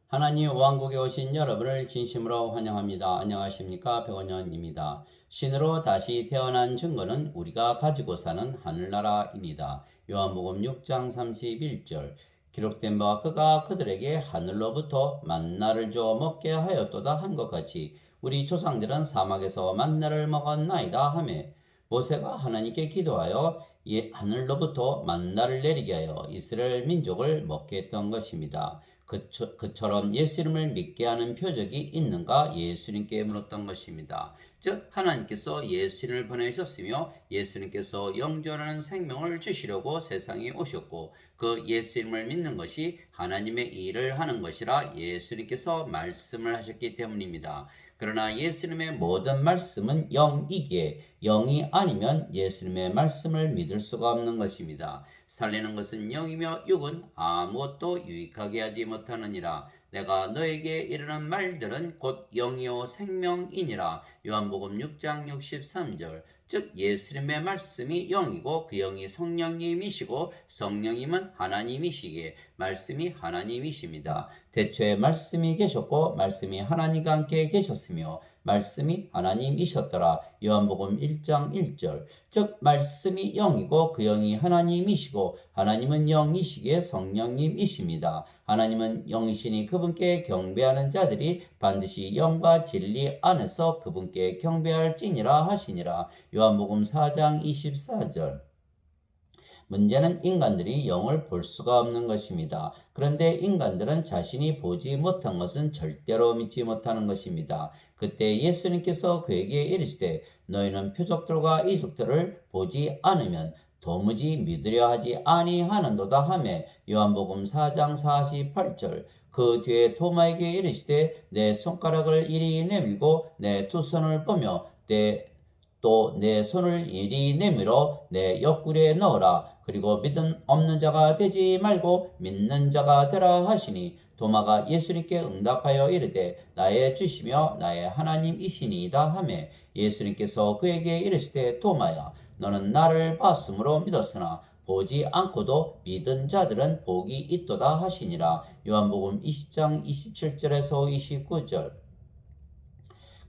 하나님 왕국에 오신 여러분을 진심으로 환영합니다. 안녕하십니까? 백원현입니다. 신으로 다시 태어난 증거는 우리가 가지고 사는 하늘나라입니다. 요한복음 6장 31절 기록된 바와 그가 그들에게 하늘로부터 만나를 주어 먹게 하였도다 한 것 같이 우리 조상들은 사막에서 만나를 먹었나이다 하매 모세가 하나님께 기도하여 하늘로부터 만나를 내리게 하여 이스라엘 민족을 먹게 했던 것입니다. 그처럼 예수님을 믿게 하는 표적이 있는가 예수님께 물었던 것입니다. 즉 하나님께서 예수님을 보내셨으며 예수님께서 영존하는 생명을 주시려고 세상에 오셨고 그 예수님을 믿는 것이 하나님의 일을 하는 것이라 예수님께서 말씀을 하셨기 때문입니다. 그러나 예수님의 모든 말씀은 영이기에 영이 아니면 예수님의 말씀을 믿을 수가 없는 것입니다. 살리는 것은 영이며 육은 아무것도 유익하게 하지 못하느니라. 내가 너에게 이르는 말들은 곧 영이요 생명이니라. 요한복음 6장 63절. 즉 예수님의 말씀이 영이고 그 영이 성령님이시고 성령님은 하나님이시기에 말씀이 하나님이십니다. 태초에 말씀이 계셨고 말씀이 하나님과 함께 계셨으며 말씀이 하나님이셨더라. 요한복음 1장 1절. 즉 말씀이 영이고 그 영이 하나님이시고 하나님은 영이시기에 성령님이십니다. 하나님은 영이시니 그분께 경배하는 자들이 반드시 영과 진리 안에서 그분께 경배할지니라 하시니라. 요한복음 4장 24절. 문제는 인간들이 영을 볼 수가 없는 것입니다. 그런데 인간들은 자신이 보지 못한 것은 절대로 믿지 못하는 것입니다. 그때 예수님께서 그에게 이르시되 너희는 표적들과 이적들을 보지 않으면 도무지 믿으려 하지 아니하는도다 하며 요한복음 4장 48절. 그 뒤에 토마에게 이르시되 내 손가락을 이리 내밀고 내 두 손을 보며 또 내 손을 이리 내밀어 내 옆구리에 넣어라. 그리고 믿음 없는 자가 되지 말고 믿는 자가 되라 하시니 도마가 예수님께 응답하여 이르되 나의 주시며 나의 하나님이시니이다 하매 예수님께서 그에게 이르시되 도마야 너는 나를 봤으므로 믿었으나 보지 않고도 믿은 자들은 복이 있도다 하시니라. 요한복음 20장 27절에서 29절.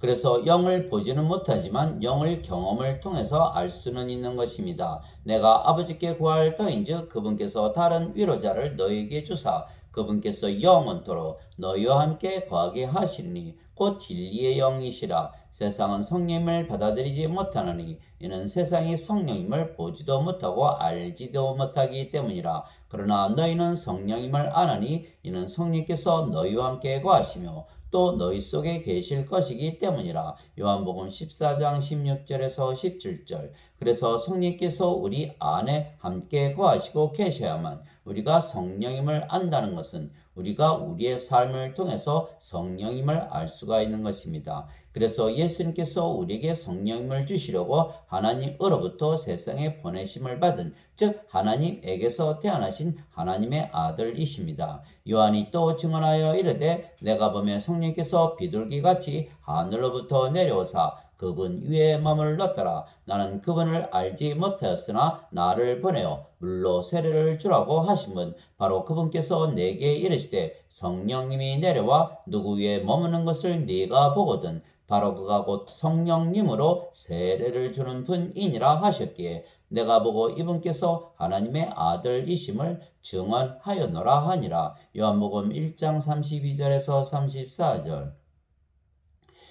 그래서 영을 보지는 못하지만 영을 경험을 통해서 알 수는 있는 것입니다. 내가 아버지께 구할 터인즉 그분께서 다른 위로자를 너희에게 주사 그분께서 영원토록 너희와 함께 거하게 하시리니 곧 진리의 영이시라. 세상은 성령님을 받아들이지 못하느니 이는 세상이 성령님을 보지도 못하고 알지도 못하기 때문이라. 그러나 너희는 성령님을 아나니 이는 성령께서 너희와 함께 거하시며 또 너희 속에 계실 것이기 때문이라. 요한복음 14장 16절에서 17절. 그래서 성령께서 우리 안에 함께 거하시고 계셔야만 우리가 성령임을 안다는 것은 우리가 우리의 삶을 통해서 성령임을 알 수가 있는 것입니다. 그래서 예수님께서 우리에게 성령임을 주시려고 하나님으로부터 세상에 보내심을 받은 즉 하나님에게서 태어나신 하나님의 아들이십니다. 요한이 또 증언하여 이르되 내가 보매 성령께서 비둘기같이 하늘로부터 내려오사 그분 위에 머물렀더라. 나는 그분을 알지 못하였으나 나를 보내어 물로 세례를 주라고 하신 분 바로 그분께서 내게 이르시되 성령님이 내려와 누구 위에 머무는 것을 네가 보거든 바로 그가 곧 성령님으로 세례를 주는 분이니라 하셨기에 내가 보고 이분께서 하나님의 아들이심을 증언하였노라 하니라. 요한복음 1장 32절에서 34절.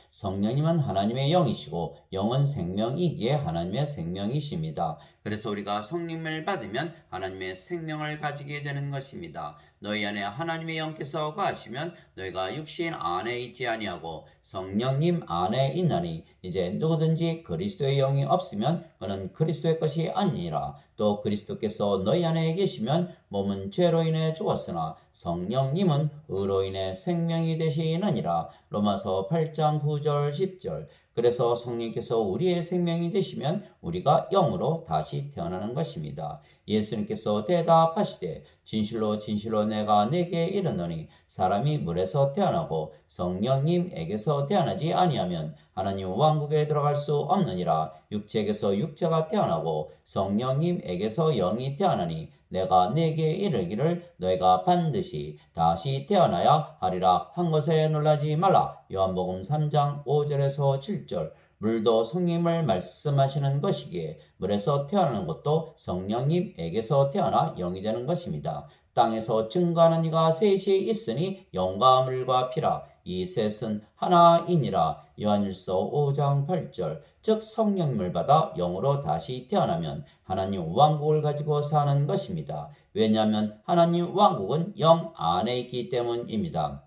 성령님은 하나님의 영이시고 영은 생명이기에 하나님의 생명이십니다. 그래서 우리가 성령을 받으면 하나님의 생명을 가지게 되는 것입니다. 너희 안에 하나님의 영께서 거하시면 너희가 육신 안에 있지 아니하고 성령님 안에 있나니 이제 누구든지 그리스도의 영이 없으면 그는 그리스도의 것이 아니니라. 또 그리스도께서 너희 안에 계시면 몸은 죄로 인해 죽었으나 성령님은 의로 인해 생명이 되시느니라. 로마서 8장 9절 10절. 그래서 성령께서 우리의 생명이 되시면 우리가 영으로 다시 태어나는 것입니다. 예수님께서 대답하시되 진실로 진실로 내가 네게 이르노니 사람이 물에서 태어나고 성령님에게서 태어나지 아니하면 하나님 왕국에 들어갈 수 없느니라. 육체에게서 육체가 태어나고 성령님에게서 영이 태어나니 내가 네게 이르기를 너희가 반드시 다시 태어나야 하리라 한 것에 놀라지 말라. 요한복음 3장 5절에서 7절. 물도 성령님을 말씀하시는 것이기에 물에서 태어나는 것도 성령님에게서 태어나 영이 되는 것입니다. 땅에서 증거하는 이가 셋이 있으니 영과 물과 피라. 이 셋은 하나이니라. 요한일서 5장 8절. 즉 성령님을 받아 영으로 다시 태어나면 하나님 왕국을 가지고 사는 것입니다. 왜냐하면 하나님 왕국은 영 안에 있기 때문입니다.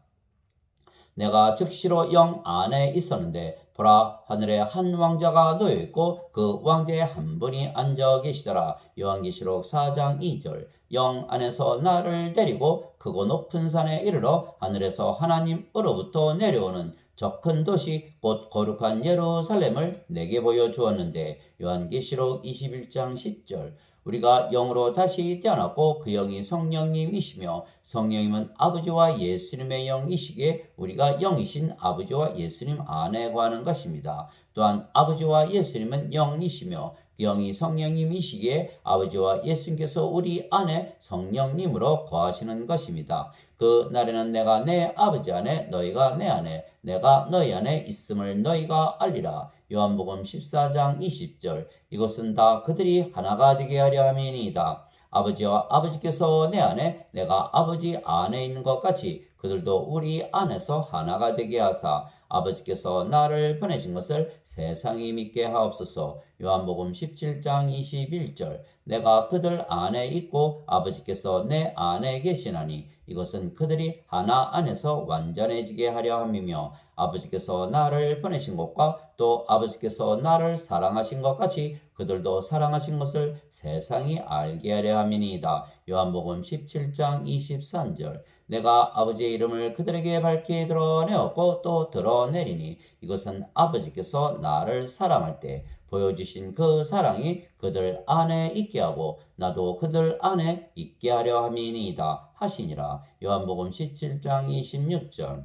내가 즉시로 영 안에 있었는데 보라 하늘에 한 왕자가 놓여 있고 그 왕자의 한 분이 앉아 계시더라. 요한계시록 4장 2절. 영 안에서 나를 데리고 크고 높은 산에 이르러 하늘에서 하나님으로부터 내려오는 저 큰 도시 곧 거룩한 예루살렘을 내게 보여주었는데 요한계시록 21장 10절. 우리가 영으로 다시 태어났고 그 영이 성령님이시며 성령님은 아버지와 예수님의 영이시기에 우리가 영이신 아버지와 예수님 안에 거하는 것입니다. 또한 아버지와 예수님은 영이시며 그 영이 성령님이시기에 아버지와 예수님께서 우리 안에 성령님으로 거하시는 것입니다. 그 날에는 내가 내 아버지 안에 너희가 내 안에 내가 너희 안에 있음을 너희가 알리라. 요한복음 14장 20절. 이것은 다 그들이 하나가 되게 하려 함이니이다. 아버지와 아버지께서 내 안에 내가 아버지 안에 있는 것 같이 그들도 우리 안에서 하나가 되게 하사 아버지께서 나를 보내신 것을 세상이 믿게 하옵소서. 요한복음 17장 21절. 내가 그들 안에 있고 아버지께서 내 안에 계시나니 이것은 그들이 하나 안에서 완전해지게 하려 함이며 아버지께서 나를 보내신 것과 또 아버지께서 나를 사랑하신 것 같이 그들도 사랑하신 것을 세상이 알게 하려 함이니이다. 요한복음 17장 23절. 내가 아버지의 이름을 그들에게 밝히 드러내었고 또 드러내리니 이것은 아버지께서 나를 사랑할 때 보여주신 그 사랑이 그들 안에 있게 하고 나도 그들 안에 있게 하려 함이니이다 하시니라. 요한복음 17장 26절.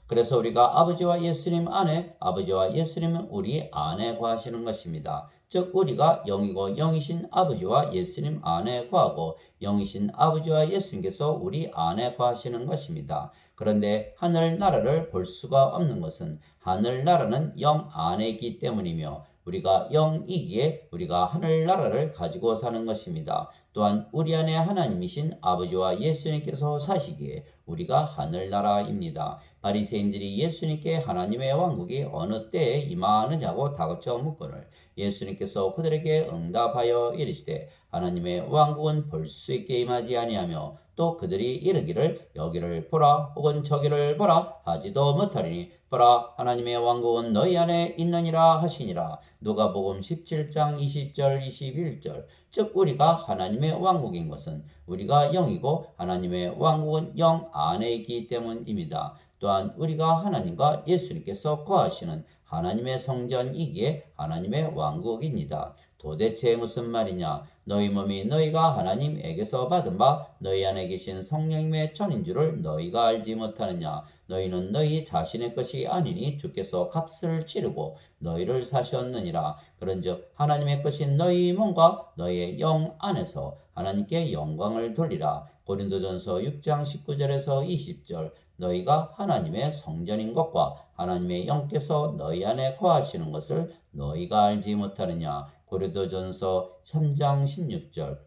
그래서 우리가 아버지와 예수님 안에 아버지와 예수님은 우리 안에 거하시는 것입니다. 즉 우리가 영이고 영이신 아버지와 예수님 안에 거하고 영이신 아버지와 예수님께서 우리 안에 거하시는 것입니다. 그런데 하늘나라를 볼 수가 없는 것은 하늘나라는 영 안에 있기 때문이며 우리가 영이기에 우리가 하늘나라를 가지고 사는 것입니다. 또한 우리 안에 하나님이신 아버지와 예수님께서 사시기에 우리가 하늘나라입니다. 바리새인들이 예수님께 하나님의 왕국이 어느 때에 임하느냐고 다그쳐 묻거늘 예수님께서 그들에게 응답하여 이르시되 하나님의 왕국은 볼 수 있게 임하지 아니하며 또 그들이 이르기를 여기를 보라 혹은 저기를 보라 하지도 못하리니 보라 하나님의 왕국은 너희 안에 있느니라 하시니라. 누가복음 17장 20절 21절. 즉 우리가 하나님의 왕국인 것은 우리가 영이고 하나님의 왕국은 영 안에 있기 때문입니다. 또한 우리가 하나님과 예수님께서 거하시는 하나님의 성전이기에 하나님의 왕국입니다. 도대체 무슨 말이냐? 너희 몸이 너희가 하나님에게서 받은 바 너희 안에 계신 성령님의 전인 줄을 너희가 알지 못하느냐? 너희는 너희 자신의 것이 아니니 주께서 값을 치르고 너희를 사셨느니라. 그런즉 하나님의 것인 너희 몸과 너희의 영 안에서 하나님께 영광을 돌리라. 고린도전서 6장 19절에서 20절. 너희가 하나님의 성전인 것과 하나님의 영께서 너희 안에 거하시는 것을 너희가 알지 못하느냐. 고린도전서 3장 16절.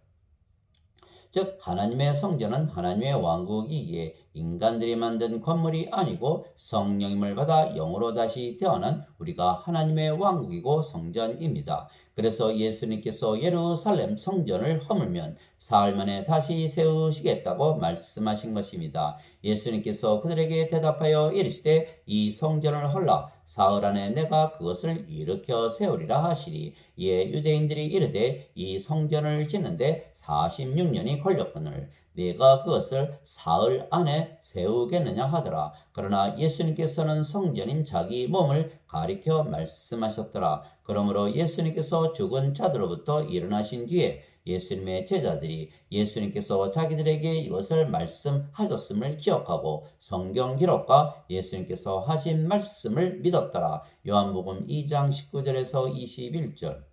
즉 하나님의 성전은 하나님의 왕국이기에 인간들이 만든 건물이 아니고 성령님을 받아 영으로 다시 태어난 우리가 하나님의 왕국이고 성전입니다. 그래서 예수님께서 예루살렘 성전을 허물면 사흘 만에 다시 세우시겠다고 말씀하신 것입니다. 예수님께서 그들에게 대답하여 이르시되 이 성전을 헐라 사흘 안에 내가 그것을 일으켜 세우리라 하시니 이에 유대인들이 이르되 이 성전을 짓는데 46년이 걸렸거늘 네가 그것을 사흘 안에 세우겠느냐 하더라. 그러나 예수님께서는 성전인 자기 몸을 가리켜 말씀하셨더라. 그러므로 예수님께서 죽은 자들로부터 일어나신 뒤에 예수님의 제자들이 예수님께서 자기들에게 이것을 말씀하셨음을 기억하고 성경 기록과 예수님께서 하신 말씀을 믿었더라. 요한복음 2장 19절에서 21절.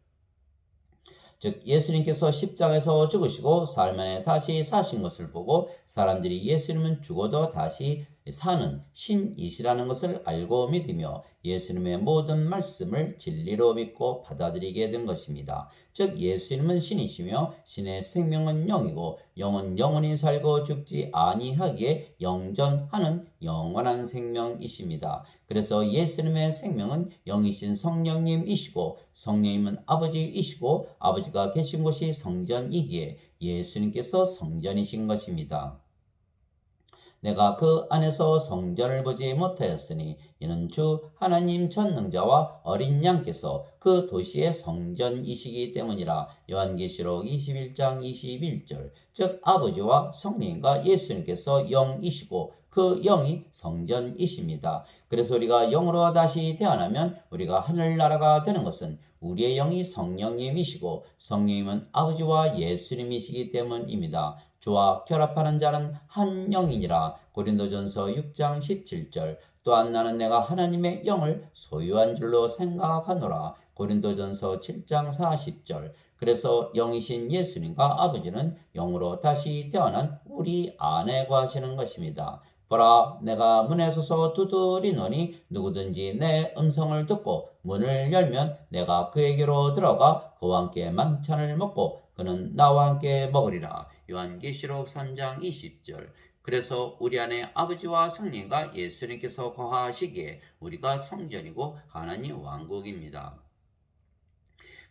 즉 예수님께서 십자가에서 죽으시고 사흘 만에 다시 사신 것을 보고 사람들이 예수님은 죽어도 다시 사는 신이시라는 것을 알고 믿으며 예수님의 모든 말씀을 진리로 믿고 받아들이게 된 것입니다. 즉 예수님은 신이시며 신의 생명은 영이고 영은 영원히 살고 죽지 아니하기에 영전하는 영원한 생명이십니다. 그래서 예수님의 생명은 영이신 성령님이시고 성령님은 아버지이시고 아버지가 계신 곳이 성전이기에 예수님께서 성전이신 것입니다. 내가 그 안에서 성전을 보지 못하였으니 이는 주 하나님 전능자와 어린 양께서 그 도시의 성전이시기 때문이라. 요한계시록 21장 21절. 즉 아버지와 성령과 예수님께서 영이시고 그 영이 성전이십니다. 그래서 우리가 영으로 다시 태어나면 우리가 하늘나라가 되는 것은 우리의 영이 성령님이시고 성령님은 아버지와 예수님이시기 때문입니다. 주와 결합하는 자는 한 영이니라. 고린도전서 6장 17절. 또한 나는 내가 하나님의 영을 소유한 줄로 생각하노라. 고린도전서 7장 40절. 그래서 영이신 예수님과 아버지는 영으로 다시 태어난 우리 안에 거하시는 것입니다. 보라, 내가 문에 서서 두드리노니 누구든지 내 음성을 듣고 문을 열면 내가 그에게로 들어가 그와 함께 만찬을 먹고 그는 나와 함께 먹으리라. 요한계시록 3장 20절. 그래서 우리 안에 아버지와 성령과 예수님께서 거하시기에 우리가 성전이고 하나님 왕국입니다.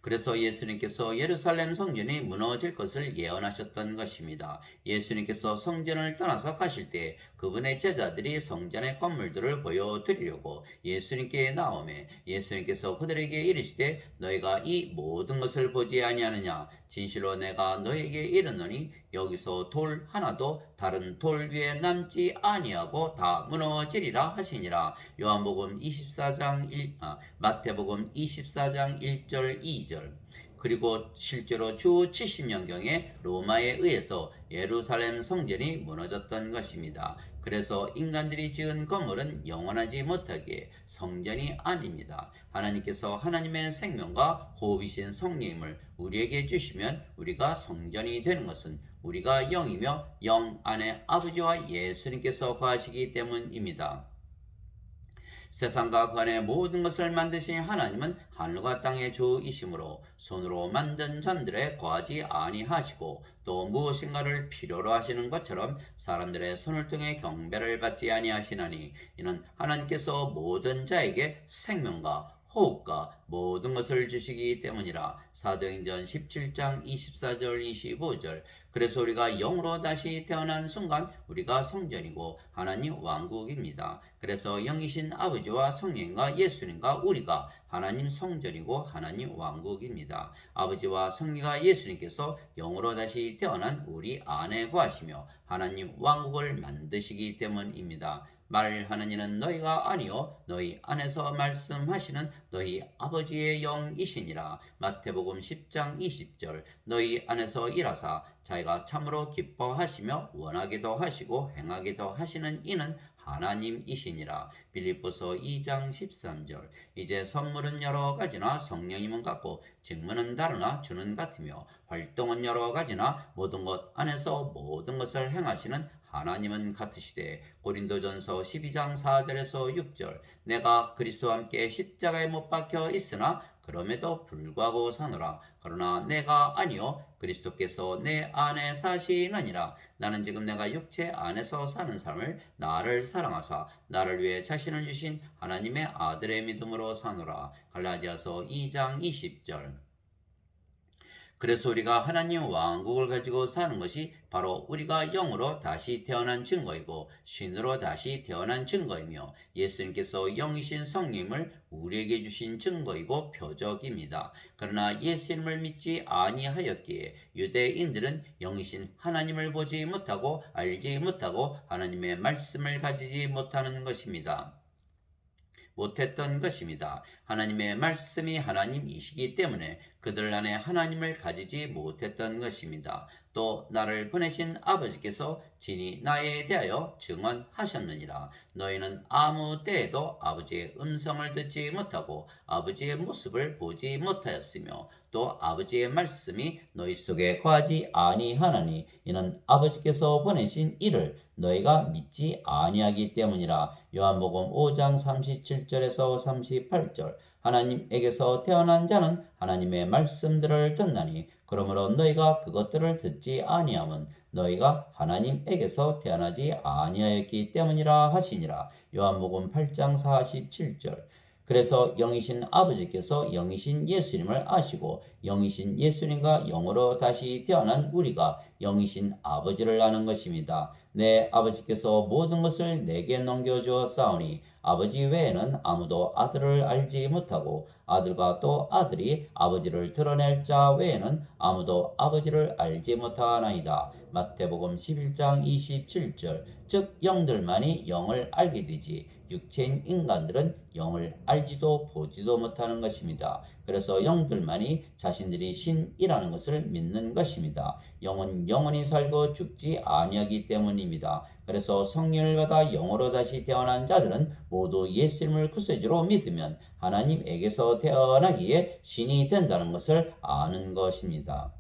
그래서 예수님께서 예루살렘 성전이 무너질 것을 예언하셨던 것입니다. 예수님께서 성전을 떠나서 가실 때 그분의 제자들이 성전의 건물들을 보여드리려고 예수님께 나오매 예수님께서 그들에게 이르시되 너희가 이 모든 것을 보지 아니하느냐? 진실로 내가 너희에게 이르노니 여기서 돌 하나도 다른 돌 위에 남지 아니하고 다 무너지리라 하시니라. 요한복음 24장 1, 마태복음 24장 1절 2절. 그리고 실제로 주 70년경에 로마에 의해서 예루살렘 성전이 무너졌던 것입니다. 그래서 인간들이 지은 건물은 영원하지 못하기에 성전이 아닙니다. 하나님께서 하나님의 생명과 호흡이신 성령님을 우리에게 주시면 우리가 성전이 되는 것은 우리가 영이며 영 안에 아버지와 예수님께서 거하시기 때문입니다. 세상과 그 안의 모든 것을 만드신 하나님은 하늘과 땅의 주이시므로 손으로 만든 잔들에 거하지 아니하시고 또 무엇인가를 필요로 하시는 것처럼 사람들의 손을 통해 경배를 받지 아니하시나니 이는 하나님께서 모든 자에게 생명과 호흡과 모든 것을 주시기 때문이라. 사도행전 17장 24절 25절. 그래서 우리가 영으로 다시 태어난 순간 우리가 성전이고 하나님 왕국입니다. 그래서 영이신 아버지와 성령과 예수님과 우리가 하나님 성전이고 하나님 왕국입니다. 아버지와 성령과 예수님께서 영으로 다시 태어난 우리 안에 거하시며 하나님 왕국을 만드시기 때문입니다. 말하는 이는 너희가 아니요 너희 안에서 말씀하시는 너희 아버지의 영이시니라. 마태복음 10장 20절. 너희 안에서 일하사 자기가 참으로 기뻐하시며 원하기도 하시고 행하기도 하시는 이는 하나님이시니라. 빌립보서 2장 13절. 이제 선물은 여러 가지나 성령님은 같고 직무는 다르나 주는 같으며 활동은 여러 가지나 모든 것 안에서 모든 것을 행하시는 하나님은 같으시되. 고린도전서 12장 4절에서 6절. 내가 그리스도와 함께 십자가에 못 박혀 있으나 그럼에도 불구하고 사노라. 그러나 내가 아니요 그리스도께서 내 안에 사시느니라. 나는 지금 내가 육체 안에서 사는 삶을 나를 사랑하사 나를 위해 자신을 주신 하나님의 아들의 믿음으로 사노라. 갈라디아서 2장 20절. 그래서 우리가 하나님 왕국을 가지고 사는 것이 바로 우리가 영으로 다시 태어난 증거이고 신으로 다시 태어난 증거이며 예수님께서 영이신 성령님을 우리에게 주신 증거이고 표적입니다. 그러나 예수님을 믿지 아니하였기에 유대인들은 영이신 하나님을 보지 못하고 알지 못하고 하나님의 말씀을 가지지 못하는 것입니다. 못했던 것입니다. 하나님의 말씀이 하나님이시기 때문에 그들 안에 하나님을 가지지 못했던 것입니다. 또 나를 보내신 아버지께서 진히 나에 대하여 증언하셨느니라. 너희는 아무 때에도 아버지의 음성을 듣지 못하고 아버지의 모습을 보지 못하였으며 또 아버지의 말씀이 너희 속에 거하지 아니하나니 이는 아버지께서 보내신 이를 너희가 믿지 아니하기 때문이라. 요한복음 5장 37절에서 38절. 하나님에게서 태어난 자는 하나님의 말씀들을 듣나니 그러므로 너희가 그것들을 듣지 아니함은 너희가 하나님에게서 태어나지 아니하였기 때문이라 하시니라. 요한복음 8장 47절. 그래서 영이신 아버지께서 영이신 예수님을 아시고 영이신 예수님과 영으로 다시 태어난 우리가 영이신 아버지를 아는 것입니다. 내 아버지께서 모든 것을 내게 넘겨주었사오니 아버지 외에는 아무도 아들을 알지 못하고 아들과 또 아들이 아버지를 드러낼 자 외에는 아무도 아버지를 알지 못하나이다. 마태복음 11장 27절. 즉 영들만이 영을 알게 되지 육체인 인간들은 영을 알지도 보지도 못하는 것입니다. 그래서 영들만이 자신들이 신이라는 것을 믿는 것입니다. 영은 영원히 살고 죽지 아니하기 때문입니다. 그래서 성령을 받아 영으로 다시 태어난 자들은 모두 예수님을 구세주로 믿으면 하나님에게서 태어나기에 신이 된다는 것을 아는 것입니다.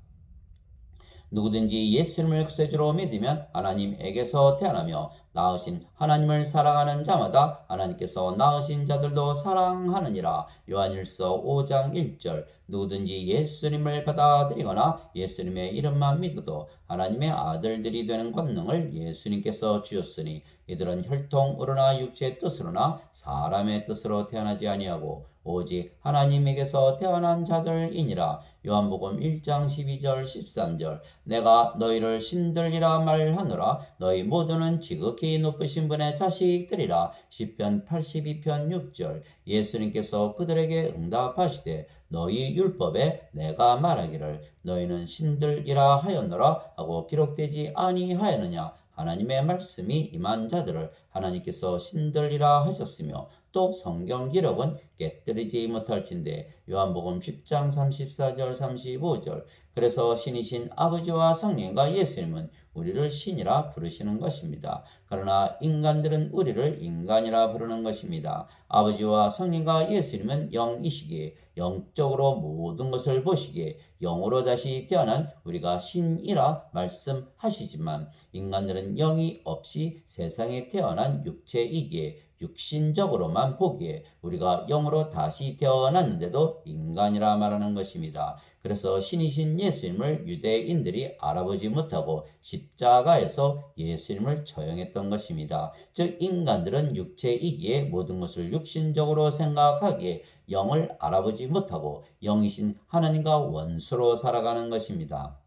누구든지 예수님을 구세주로 믿으면 하나님에게서 태어나며 낳으신 하나님을 사랑하는 자마다 하나님께서 낳으신 자들도 사랑하느니라. 요한일서 5장 1절. 누구든지 예수님을 받아들이거나 예수님의 이름만 믿어도 하나님의 아들들이 되는 권능을 예수님께서 주셨으니 이들은 혈통으로나 육체의 뜻으로나 사람의 뜻으로 태어나지 아니하고 오직 하나님에게서 태어난 자들이니라. 요한복음 1장 12절 13절. 내가 너희를 신들이라 말하노라. 너희 모두는 지극히 높으신 분의 자식들이라. 시편 82편 6절. 예수님께서 그들에게 응답하시되 너희 율법에 내가 말하기를 너희는 신들이라 하였노라 하고 기록되지 아니하였느냐. 하나님의 말씀이 임한 자들을 하나님께서 신들이라 하셨으며 또 성경 기록은 깨뜨리지 못할진대. 요한복음 10장 34절 35절. 그래서 신이신 아버지와 성령과 예수님은 우리를 신이라 부르시는 것입니다. 그러나 인간들은 우리를 인간이라 부르는 것입니다. 아버지와 성령과 예수님은 영이시기에 영적으로 모든 것을 보시기에 영으로 다시 태어난 우리가 신이라 말씀하시지만 인간들은 영이 없이 세상에 태어난 육체이기에 육신적으로만 보기에 우리가 영으로 다시 태어났는데도 인간이라 말하는 것입니다. 그래서 신이신 예수님을 유대인들이 알아보지 못하고 십자가에서 예수님을 처형했던 것입니다. 즉 인간들은 육체이기에 모든 것을 육신적으로 생각하기에 영을 알아보지 못하고 영이신 하나님과 원수로 살아가는 것입니다.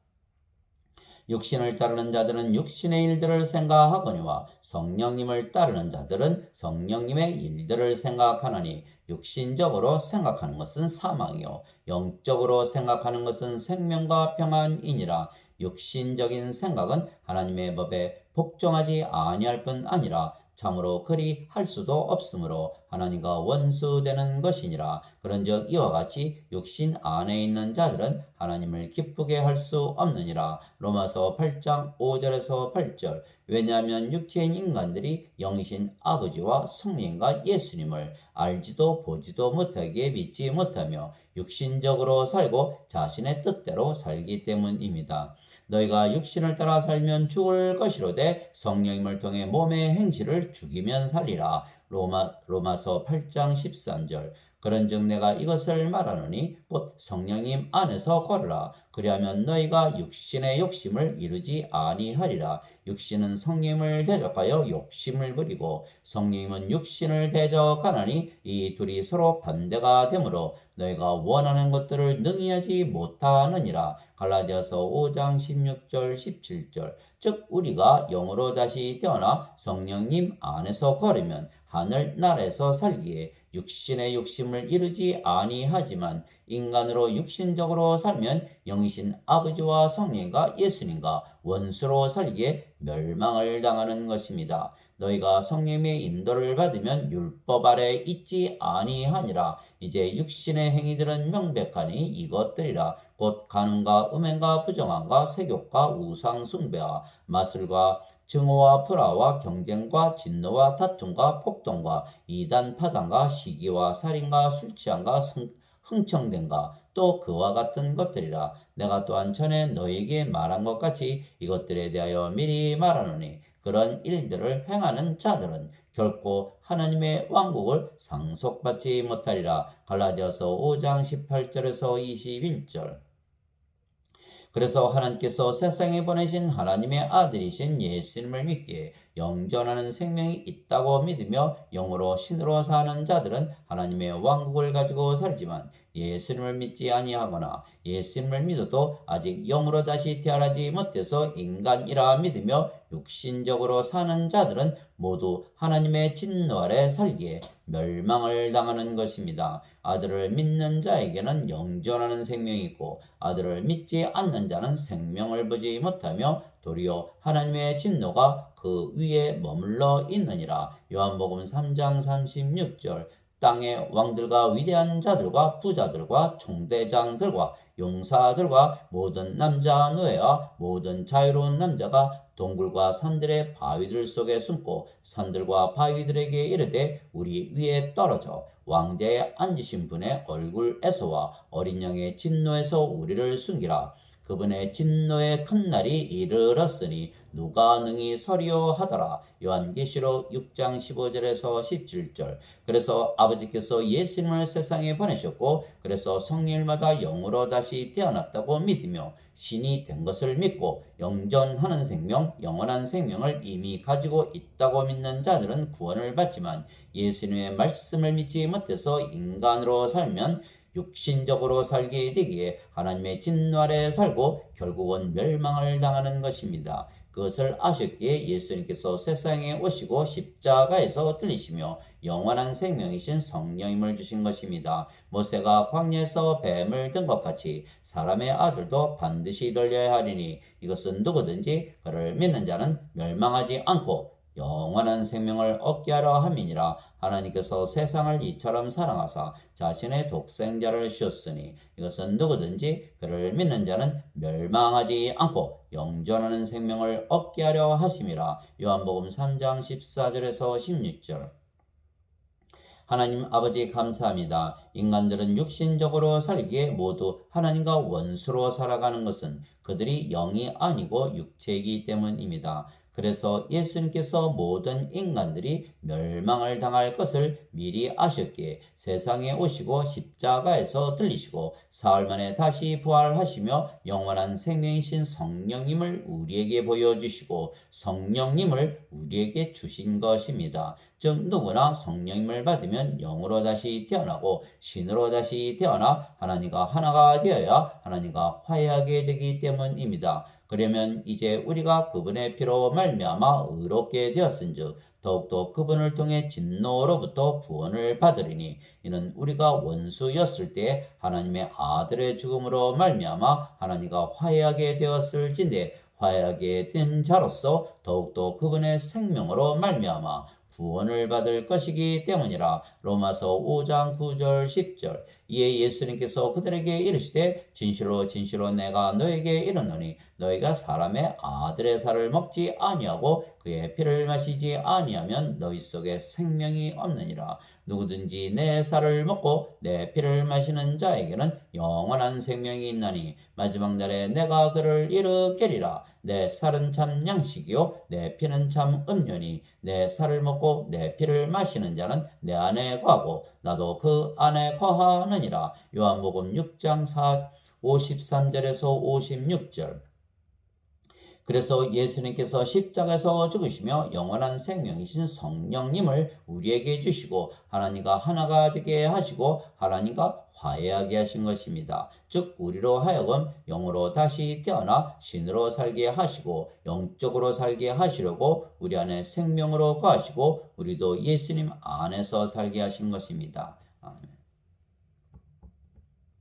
육신을 따르는 자들은 육신의 일들을 생각하거니와 성령님을 따르는 자들은 성령님의 일들을 생각하나니 육신적으로 생각하는 것은 사망이요 영적으로 생각하는 것은 생명과 평안이니라. 육신적인 생각은 하나님의 법에 복종하지 아니할 뿐 아니라 참으로 그리 할 수도 없으므로 하나님과 원수되는 것이니라. 그런즉 이와 같이 육신 안에 있는 자들은 하나님을 기쁘게 할 수 없느니라. 로마서 8장 5절에서 8절. 왜냐하면 육체인 인간들이 영이신 아버지와 성령과 예수님을 알지도 보지도 못하기에 믿지 못하며 육신적으로 살고 자신의 뜻대로 살기 때문입니다. 너희가 육신을 따라 살면 죽을 것이로되 성령님을 통해 몸의 행실을 죽이면 살리라. 로마서 8장 13절. 그런즉 내가 이것을 말하노니 곧 성령님 안에서 걸으라. 그리하면 너희가 육신의 욕심을 이루지 아니하리라. 육신은 성령님을 대적하여 욕심을 부리고 성령님은 육신을 대적하나니 이 둘이 서로 반대가 되므로 너희가 원하는 것들을 능히 하지 못하느니라. 갈라디아서 5장 16절 17절. 즉 우리가 영으로 다시 태어나 성령님 안에서 걸으면 하늘나라에서 살기에 육신의 욕심을 이루지 아니하지만 인간으로 육신적으로 살면 영이 생명이신 아버지와 성령과 예수님과 원수로 살기에 멸망을 당하는 것입니다. 너희가 성령의 인도를 받으면 율법 아래 있지 아니하니라. 이제 육신의 행위들은 명백하니 이것들이라. 곧 간음과 음행과 부정함과 세욕과 우상 숭배와 마술과 증오와 불화와 경쟁과 진노와 다툼과 폭동과 이단 파당과 시기와 살인과 술취함과 흥청됨과 또 그와 같은 것들이라. 내가 또한 전에 너희에게 말한 것 같이 이것들에 대하여 미리 말하노니 그런 일들을 행하는 자들은 결코 하나님의 왕국을 상속받지 못하리라. 갈라디아서 5장 18절에서 21절. 그래서 하나님께서 세상에 보내신 하나님의 아들이신 예수님을 믿기에 영존하는 생명이 있다고 믿으며 영으로 신으로 사는 자들은 하나님의 왕국을 가지고 살지만 예수님을 믿지 아니하거나 예수님을 믿어도 아직 영으로 다시 태어나지 못해서 인간이라 믿으며 육신적으로 사는 자들은 모두 하나님의 진노 아래 살기에 멸망을 당하는 것입니다. 아들을 믿는 자에게는 영존하는 생명이 있고 아들을 믿지 않는 자는 생명을 보지 못하며 도리어 하나님의 진노가 그 위에 머물러 있느니라. 요한복음 3장 36절. 땅의 왕들과 위대한 자들과 부자들과 총대장들과 용사들과 모든 남자 노예와 모든 자유로운 남자가 동굴과 산들의 바위들 속에 숨고 산들과 바위들에게 이르되 우리 위에 떨어져 왕좌에 앉으신 분의 얼굴에서와 어린 양의 진노에서 우리를 숨기라. 그분의 진노의 큰 날이 이르렀으니 누가 능히 서리요 하더라. 요한계시록 6장 15절에서 17절. 그래서 아버지께서 예수님을 세상에 보내셨고 그래서 성일마다 영으로 다시 태어났다고 믿으며 신이 된 것을 믿고 영존하는 생명, 영원한 생명을 이미 가지고 있다고 믿는 자들은 구원을 받지만 예수님의 말씀을 믿지 못해서 인간으로 살면 육신적으로 살게 되기에 하나님의 진노 아래 살고 결국은 멸망을 당하는 것입니다. 그것을 아셨기에 예수님께서 세상에 오시고 십자가에서 들리시며 영원한 생명이신 성령님을 주신 것입니다. 모세가 광야에서 뱀을 든 것 같이 사람의 아들도 반드시 들려야 하리니 이것은 누구든지 그를 믿는 자는 멸망하지 않고 영원한 생명을 얻게 하려 함이니라. 하나님께서 세상을 이처럼 사랑하사 자신의 독생자를 주셨으니 이것은 누구든지 그를 믿는 자는 멸망하지 않고 영존하는 생명을 얻게 하려 하심이라. 요한복음 3장 14절에서 16절. 하나님 아버지 감사합니다. 인간들은 육신적으로 살기에 모두 하나님과 원수로 살아가는 것은 그들이 영이 아니고 육체이기 때문입니다. 그래서 예수님께서 모든 인간들이 멸망을 당할 것을 미리 아셨기에 세상에 오시고 십자가에서 들리시고 사흘 만에 다시 부활하시며 영원한 생명이신 성령님을 우리에게 보여주시고 성령님을 우리에게 주신 것입니다. 즉 누구나 성령님을 받으면 영으로 다시 태어나고 신으로 다시 태어나 하나님과 하나가 되어야 하나님과 화해하게 되기 때문입니다. 그러면 이제 우리가 그분의 피로 말미암아 의롭게 되었은즉 더욱더 그분을 통해 진노로부터 구원을 받으리니 이는 우리가 원수였을 때 하나님의 아들의 죽음으로 말미암아 하나님과 화해하게 되었을진데 화해하게 된 자로서 더욱더 그분의 생명으로 말미암아 구원을 받을 것이기 때문이라. 로마서 5장 9절 10절. 이에 예수님께서 그들에게 이르시되 진실로 진실로 내가 너에게 이르노니 너희가 사람의 아들의 살을 먹지 아니하고 그의 피를 마시지 아니하면 너희 속에 생명이 없느니라. 누구든지 내 살을 먹고 내 피를 마시는 자에게는 영원한 생명이 있나니 마지막 날에 내가 그를 일으키리라. 내 살은 참 양식이요 내 피는 참 음료니 내 살을 먹고 내 피를 마시는 자는 내 안에 거하고 나도 그 안에 거하느니라. 요한복음 6장 53절에서 56절. 그래서 예수님께서 십자가에서 죽으시며 영원한 생명이신 성령님을 우리에게 주시고 하나님과 하나가 되게 하시고 하나님과 화해하게 하신 것입니다. 즉 우리로 하여금 영으로 다시 태어나 신으로 살게 하시고 영적으로 살게 하시려고 우리 안에 생명으로 거하시고 우리도 예수님 안에서 살게 하신 것입니다. 아멘.